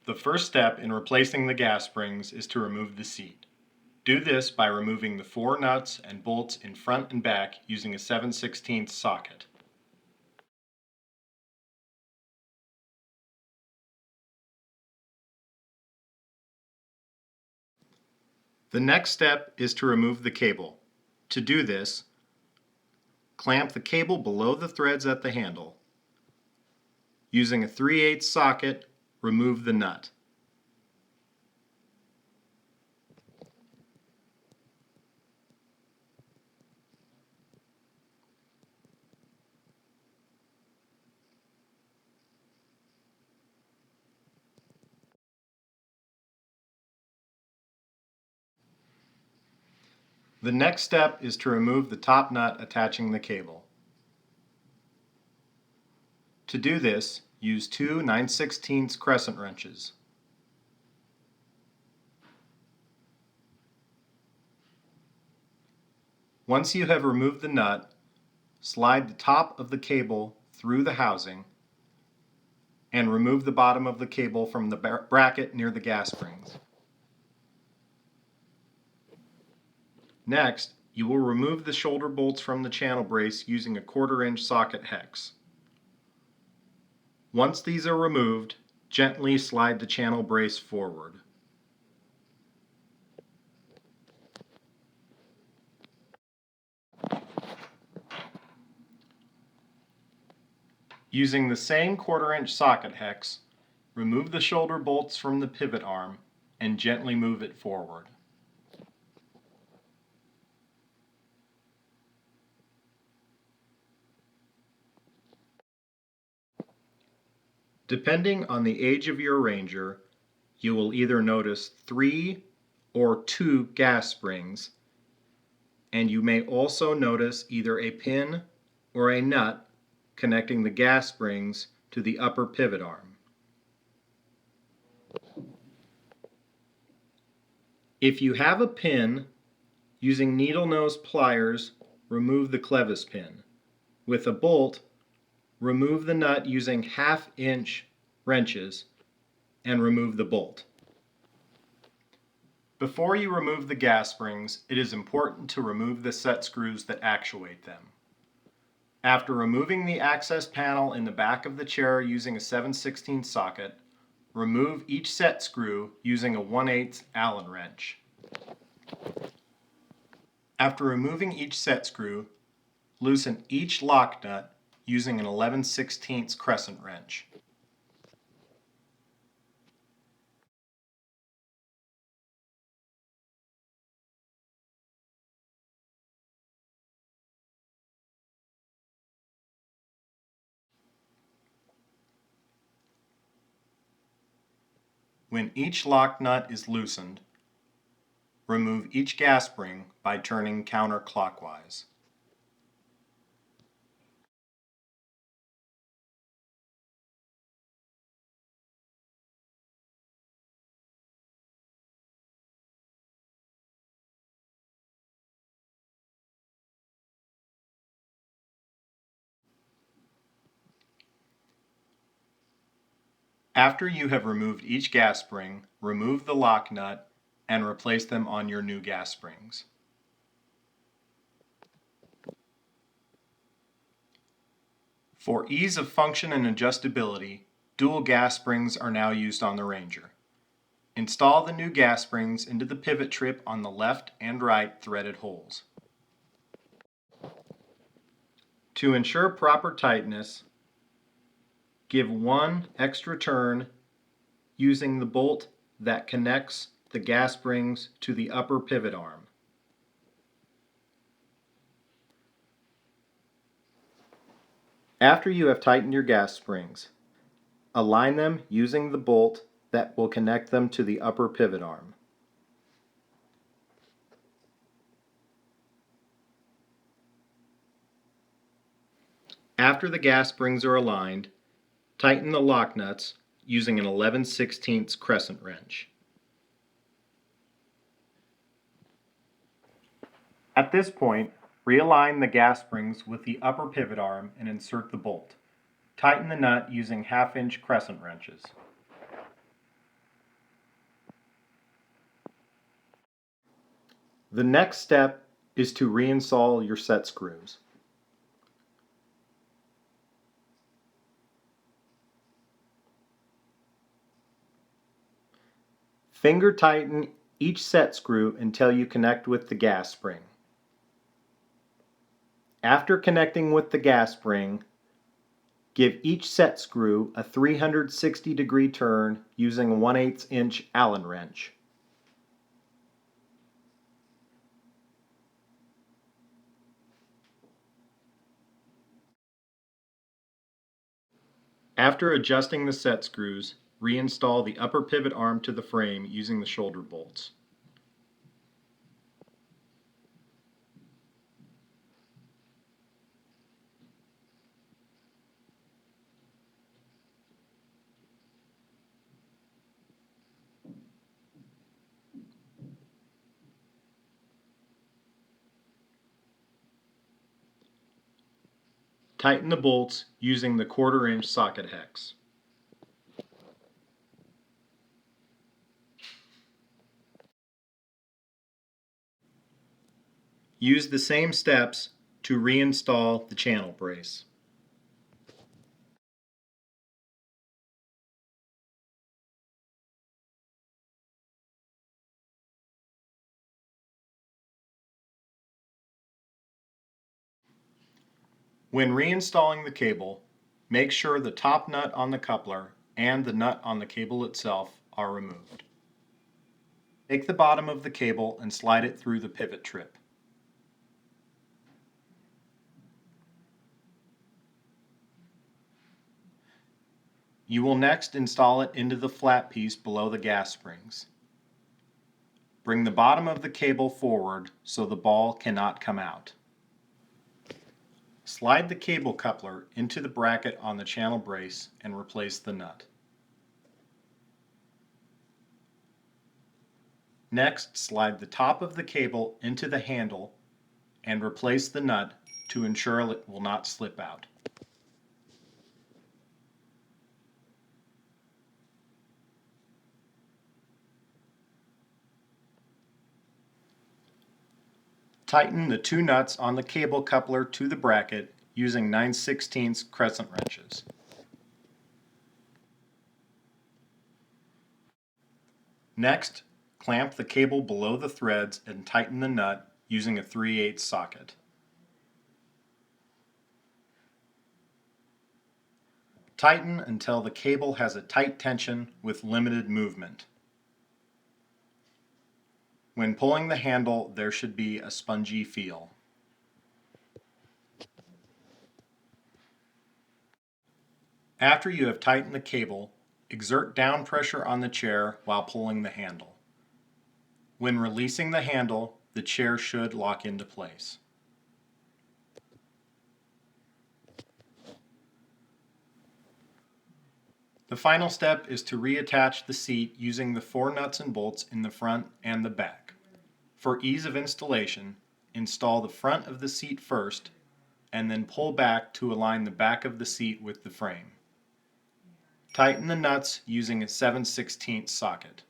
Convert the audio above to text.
The first step in replacing the gas springs is to remove the seat. Do this by removing the 4 nuts and bolts in front and back using a 7/16 socket. The next step is to remove the cable. To do this, clamp the cable below the threads at the handle. Using a 3/8 socket, remove the nut. The next step is to remove the top nut attaching the cable. To do this, use 2 9/16 crescent wrenches. Once you have removed the nut, slide the top of the cable through the housing and remove the bottom of the cable from the bracket near the gas springs. Next, you will remove the shoulder bolts from the channel brace using a 1/4" socket hex. Once these are removed, gently slide the channel brace forward. Using the same 1/4" socket hex, remove the shoulder bolts from the pivot arm and gently move it forward. Depending on the age of your Ranger, you will either notice 3 or 2 gas springs, and you may also notice either a pin or a nut connecting the gas springs to the upper pivot arm. If you have a pin, using needle nose pliers, remove the clevis pin. With a bolt, remove the nut using 1/2" wrenches and remove the bolt. Before you remove the gas springs, it is important to remove the set screws that actuate them. After removing the access panel in the back of the chair using a 7/16 socket, remove each set screw using a 1/8 Allen wrench. After removing each set screw, loosen each lock nut using an 11/16 crescent wrench. When each lock nut is loosened, remove each gas spring by turning counterclockwise. After you have removed each gas spring, remove the lock nut and replace them on your new gas springs. For ease of function and adjustability, dual gas springs are now used on the Ranger. Install the new gas springs into the pivot trip on the left and right threaded holes. To ensure proper tightness, give one extra turn using the bolt that connects the gas springs to the upper pivot arm. After you have tightened your gas springs, align them using the bolt that will connect them to the upper pivot arm. After the gas springs are aligned, tighten the lock nuts using an 11/16 crescent wrench. At this point, realign the gas springs with the upper pivot arm and insert the bolt. Tighten the nut using 1/2" crescent wrenches. The next step is to reinstall your set screws. Finger tighten each set screw until you connect with the gas spring. After connecting with the gas spring, give each set screw a 360-degree turn using a 1/8 inch Allen wrench. After adjusting the set screws, reinstall the upper pivot arm to the frame using the shoulder bolts. Tighten the bolts using the 1/4 inch socket hex. Use the same steps to reinstall the channel brace. When reinstalling the cable, make sure the top nut on the coupler and the nut on the cable itself are removed. Take the bottom of the cable and slide it through the pivot trip. You will next install it into the flat piece below the gas springs. Bring the bottom of the cable forward so the ball cannot come out. Slide the cable coupler into the bracket on the channel brace and replace the nut. Next, slide the top of the cable into the handle and replace the nut to ensure it will not slip out. Tighten the 2 nuts on the cable coupler to the bracket using 9/16 crescent wrenches. Next, clamp the cable below the threads and tighten the nut using a 3/8 socket. Tighten until the cable has a tight tension with limited movement. When pulling the handle, there should be a spongy feel. After you have tightened the cable, exert down pressure on the chair while pulling the handle. When releasing the handle, the chair should lock into place. The final step is to reattach the seat using the 4 nuts and bolts in the front and the back. For ease of installation, install the front of the seat first and then pull back to align the back of the seat with the frame. Tighten the nuts using a 7/16 socket.